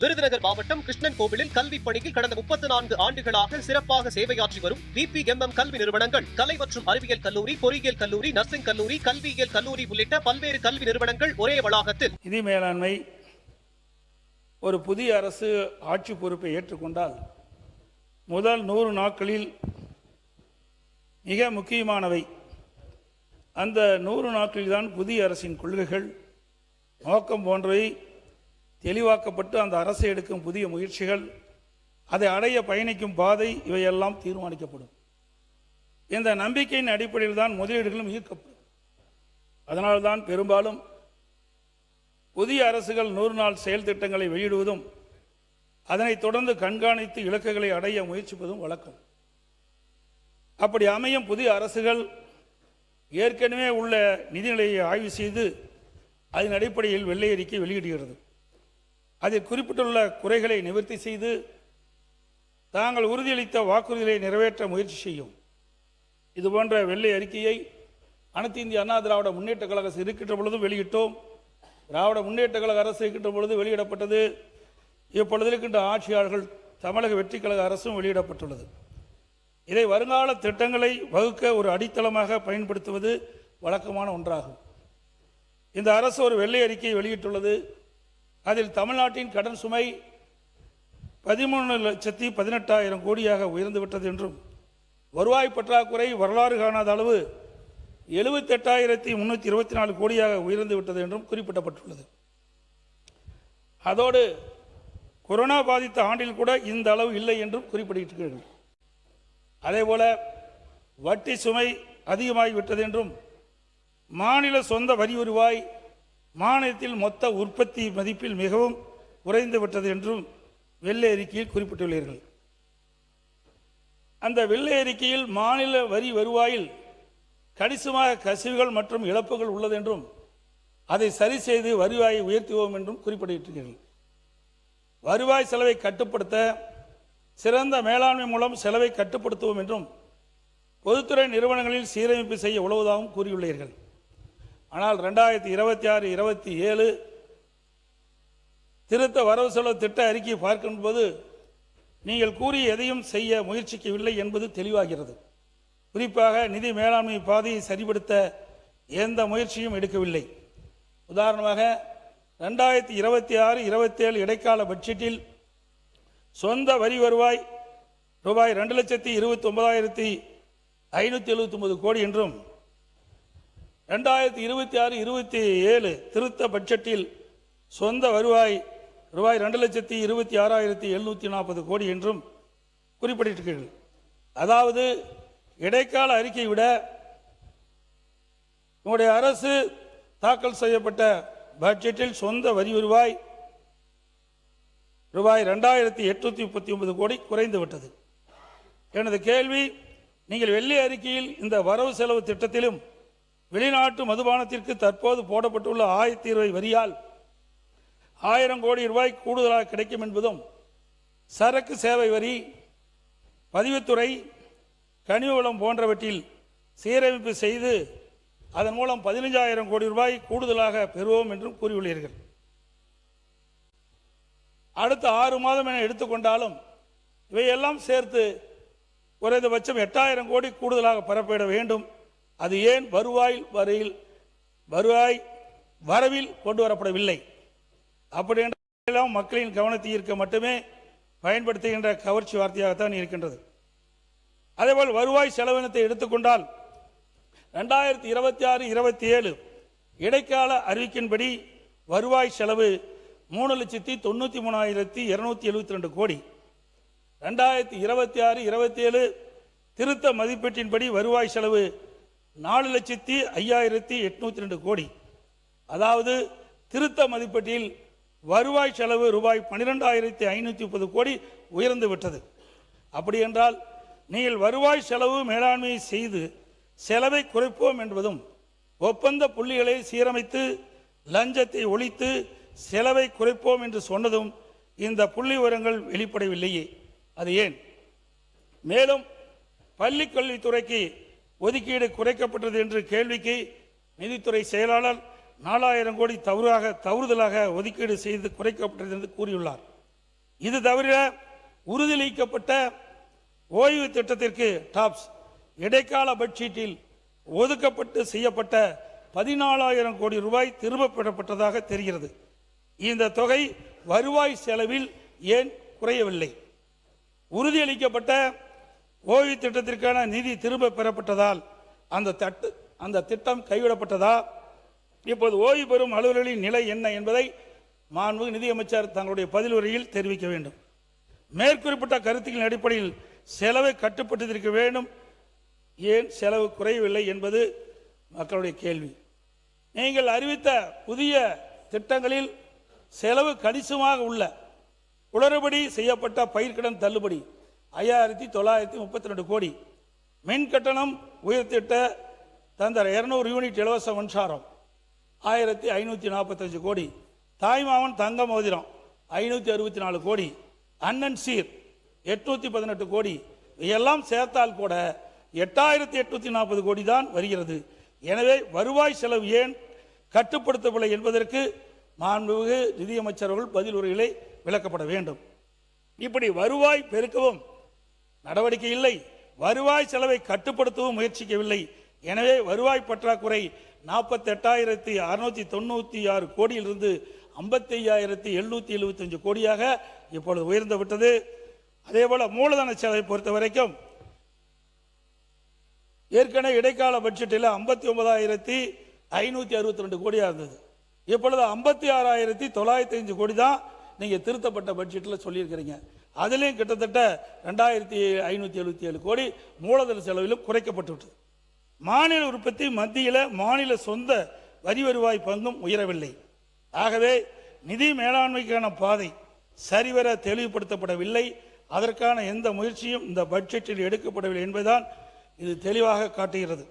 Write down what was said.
விருதுநகர் மாவட்டம் கிருஷ்ணன் கோவிலில் கல்வி பணியில் கடந்த 34 ஆண்டுகளாக சிறப்பாக சேவையாற்றி வரும் VPMM கல்வி நிறுவனங்கள், கலை மற்றும் அறிவியல் கல்லூரி, பொறியியல் கல்லூரி, நர்சிங் கல்லூரி, கல்வியியல் கல்லூரி உள்ளிட்ட பல்வேறு கல்வி நிறுவனங்கள் ஒரே வளாகத்தில். நிதி மேலாண்மை ஒரு புதிய அரசு ஆட்சி பொறுப்பை ஏற்றுக்கொண்டால் முதல் 100 நாட்களில் மிக முக்கியமானவை. அந்த 100 நாட்களில்தான் புதிய அரசின் கொள்கைகள், நோக்கம் போன்றவை தெளிவாக்கப்பட்டு அந்த அரசு எடுக்கும் புதிய முயற்சிகள், அதை அடைய பயணிக்கும் பாதை, இவையெல்லாம் தீர்மானிக்கப்படும். இந்த நம்பிக்கையின் அடிப்படையில் தான் முதலீடுகளும் ஈர்க்கப்படும். அதனால்தான் பெரும்பாலும் புதிய அரசுகள் 100 நாள் செயல் திட்டங்களை வெளியிடுவதும் அதனைத் தொடர்ந்து கண்காணித்து இலக்குகளை அடைய முயற்சிப்பதும் வழக்கம். அப்படி அமையும் புதிய அரசுகள் ஏற்கனவே உள்ள நிதிநிலையை ஆய்வு செய்து அதன் அடிப்படையில் வெள்ளை அறிக்கை வெளியிடுகிறது. அதில் குறிப்பிட்டுள்ள குறைகளை நிவர்த்தி செய்து தாங்கள் உறுதியளித்த வாக்குறுதிகளை நிறைவேற்ற முயற்சி செய்யும். இதுபோன்ற வெள்ளை அறிக்கையை அனைத்து இந்திய அண்ணா திராவிட முன்னேற்ற கழக அரசு இருக்கின்ற பொழுது வெளியிட்டோம். திராவிட முன்னேற்ற கழக அரசு இருக்கின்ற பொழுது வெளியிடப்பட்டது. இப்பொழுது இருக்கின்ற ஆட்சியாளர்கள் தமிழக வெற்றி கழக அரசும் வெளியிடப்பட்டுள்ளது. இதை வருங்கால திட்டங்களை வகுக்க ஒரு அடித்தளமாக பயன்படுத்துவது வழக்கமான ஒன்றாகும். இந்த அரசு ஒரு வெள்ளை அறிக்கையை வெளியிட்டுள்ளது. அதில் தமிழ்நாட்டின் கடன் சுமை 13,18,000 கோடியாக உயர்ந்துவிட்டது என்றும், வருவாய் பற்றாக்குறை வரலாறு காணாத அளவு 78,324 கோடியாக உயர்ந்து விட்டது என்றும் குறிப்பிடப்பட்டுள்ளது. அதோடு கொரோனா பாதித்த ஆண்டில் கூட இந்த அளவு இல்லை என்றும் குறிப்பிட்டிருக்கிறார்கள். அதேபோல வட்டி சுமை அதிகமாகிவிட்டது என்றும், மாநில சொந்த வரி வருவாய் மாநிலத்தில் மொத்த உற்பத்தி மதிப்பில் மிகவும் குறைந்து விட்டது என்றும் வெள்ளை அறிக்கையில் குறிப்பிட்டுள்ளீர்கள். அந்த வெள்ளை அறிக்கையில் மாநில வரி வருவாயில் கணிசமாக கசிவுகள் மற்றும் இழப்புகள் உள்ளது என்றும், அதை சரி செய்து வருவாயை உயர்த்துவோம் என்றும் குறிப்பிட்டிருக்கிறீர்கள். வருவாய் செலவை கட்டுப்படுத்த சிறந்த மேலாண்மை மூலம் செலவை கட்டுப்படுத்துவோம் என்றும், பொதுத்துறை நிறுவனங்களில் சீரமைப்பு செய்ய உதவுவதாகவும் கூறியுள்ளீர்கள். ஆனால் 2026-27 திருத்த வரவு செலவு திட்ட அறிக்கையை பார்க்கும்போது நீங்கள் கூறிய எதையும் செய்ய முயற்சிக்கவில்லை என்பது தெளிவாகிறது. குறிப்பாக நிதி மேலாண்மை பாதையை சரிபடுத்த எந்த முயற்சியும் எடுக்கவில்லை. உதாரணமாக 2026-27 இடைக்கால பட்ஜெட்டில் சொந்த வரி வருவாய் ரூபாய் 2,29,579 கோடி என்றும், 2026-27 திருத்த பட்ஜெட்டில் சொந்த வருவாய் ரூபாய் 2,26,740 கோடி என்றும் குறிப்பிட்டிருக்கிறீர்கள். அதாவது இடைக்கால அறிக்கை விட உங்களுடைய அரசு தாக்கல் செய்யப்பட்ட பட்ஜெட்டில் சொந்த வரி வருவாய் ரூபாய் 2,839 கோடி குறைந்துவிட்டது. எனது கேள்வி, நீங்கள் வெள்ளை அறிக்கையில் இந்த வரவு செலவு திட்டத்திலும் வெளிநாட்டு மதுபானத்திற்கு தற்போது போடப்பட்டுள்ள 1020 வரியால் 1000 கோடி ரூபாய் கூடுதலாக கிடைக்கும் என்பதும், சரக்கு சேவை வரி, பதிவுத்துறை, கனிம வளம் போன்றவற்றில் சீரமைப்பு செய்து அதன் மூலம் 15,000 கோடி ரூபாய் கூடுதலாக பெறுவோம் என்றும் கூறியுள்ளீர்கள். அடுத்த 6 மாதம் என எடுத்துக்கொண்டாலும் இவையெல்லாம் சேர்த்து குறைந்தபட்சம் 8,000 கோடி கூடுதலாக பெறப்பட வேண்டும். அது ஏன் வருவாய் வரவில் கொண்டு வரப்படவில்லை? அப்படி என்றால் மக்களின் கவனத்தை ஈர்க்க மட்டுமே பயன்படுத்துகின்ற கவர்ச்சி வார்த்தையாகத்தான் இருக்கின்றது. அதேபோல் வருவாய் செலவினத்தை எடுத்துக்கொண்டால் 2026-27 இடைக்கால அறிவிக்கின்படி வருவாய் செலவு 3,93,272 கோடி. 2026-27 திருத்த மதிப்பீட்டின்படி வருவாய் செலவு 4,05,802 கோடி. அதாவது திருத்த மதிப்பீட்டில் வருவாய் செலவு ரூபாய் 12,530 கோடி உயர்ந்து விட்டது. அப்படி என்றால் நீங்கள் வருவாய் செலவு மேலாண்மையை செய்து செலவை குறைப்போம் என்பதும், ஒப்பந்த புள்ளிகளை சீரமைத்து லஞ்சத்தை ஒழித்து செலவை குறைப்போம் என்று சொன்னதும் இந்த புள்ளி விவரங்கள் வெளிப்படவில்லையே, அது ஏன்? மேலும் பள்ளிக் கல்வித்துறைக்கு ஒதுக்கீடு குறைக்கப்பட்டது என்று கேள்விக்கு நிதித்துறை செயலாளர் 4,000 கோடி தவறுதலாக ஒதுக்கீடு செய்து குறைக்கப்பட்டது என்று கூறியுள்ளார். இது தவிர உறுதியளிக்கப்பட்ட ஓய்வு திட்டத்திற்கு டாப்ஸ் இடைக்கால பட்ஜெட்டில் ஒதுக்கப்பட்டு செய்யப்பட்ட 14,000 கோடி ரூபாய் திரும்பப் பெறப்பட்டதாக தெரிகிறது. இந்த தொகை வருவாய் செலவில் ஏன் குறையவில்லை? உறுதியளிக்கப்பட்ட ஓய்வு திட்டத்திற்கான நிதி திரும்ப பெறப்பட்டதால் அந்த திட்டம் கைவிடப்பட்டதா? இப்போது ஓய்வு பெறும் அலுவலர்களின் நிலை என்ன என்பதை மாண்புமிகு நிதியமைச்சர் தங்களுடைய பதில் உரையில் தெரிவிக்க வேண்டும். மேற்குறிப்பிட்ட கருத்துக்களின் அடிப்படையில் செலவை கட்டுப்படுத்தியிருக்க வேண்டும். ஏன் செலவு குறையவில்லை என்பது மக்களுடைய கேள்வி. நீங்கள் அறிவித்த புதிய திட்டங்களில் செலவு கணிசமாக உள்ள குளறுபடி செய்யப்பட்ட பயிர்க்கடன் தள்ளுபடி 5,932 கோடி, மின் கட்டணம் உயர்த்திட்ட தந்த 200 யூனிட் இலவச மின்சாரம் 1,545 கோடி, தாய்மாமன் தங்க மோதிரம் 564 கோடி, அண்ணன் சீர் 818 கோடி, இவையெல்லாம் சேர்த்தால் கூட 8,840 கோடி தான் வருகிறது. எனவே வருவாய் செலவு ஏன் கட்டுப்படுத்தவில்லை என்பதற்கு மாண்புமிகு நிதியமைச்சர் அவர்கள் பதில் உரைகளை விளக்கப்பட வேண்டும். இப்படி வருவாய் பெருக்கவும் நடவடிக்கை இல்லை, வருவாய் செலவை கட்டுப்படுத்தவும் முயற்சிக்கவில்லை. எனவே வருவாய் பற்றாக்குறை 48,696 கோடியிலிருந்து 55,775 கோடியாக இப்பொழுது உயர்ந்து விட்டது. அதேபோல மூலதன செலவை பொறுத்த வரைக்கும் ஏற்கனவே இடைக்கால பட்ஜெட்டில் 59,562 கோடியாக இருந்தது. இப்பொழுது 56,905 கோடி தான் நீங்க திருத்தப்பட்ட பட்ஜெட்டில் சொல்லியிருக்கிறீங்க. அதிலையும் கிட்டத்தட்ட 2,577 கோடி மூலதன செலவிலும் குறைக்கப்பட்டு விட்டது. மாநில உற்பத்தி மத்தியில் மாநில சொந்த வரி வருவாய் பங்கும் உயரவில்லை. ஆகவே நிதி மேலாண்மைக்கான பாதை சரிவர தெளிவுபடுத்தப்படவில்லை. அதற்கான எந்த முயற்சியும் இந்த பட்ஜெட்டில் எடுக்கப்படவில்லை என்பதுதான் இது தெளிவாக காட்டுகிறது.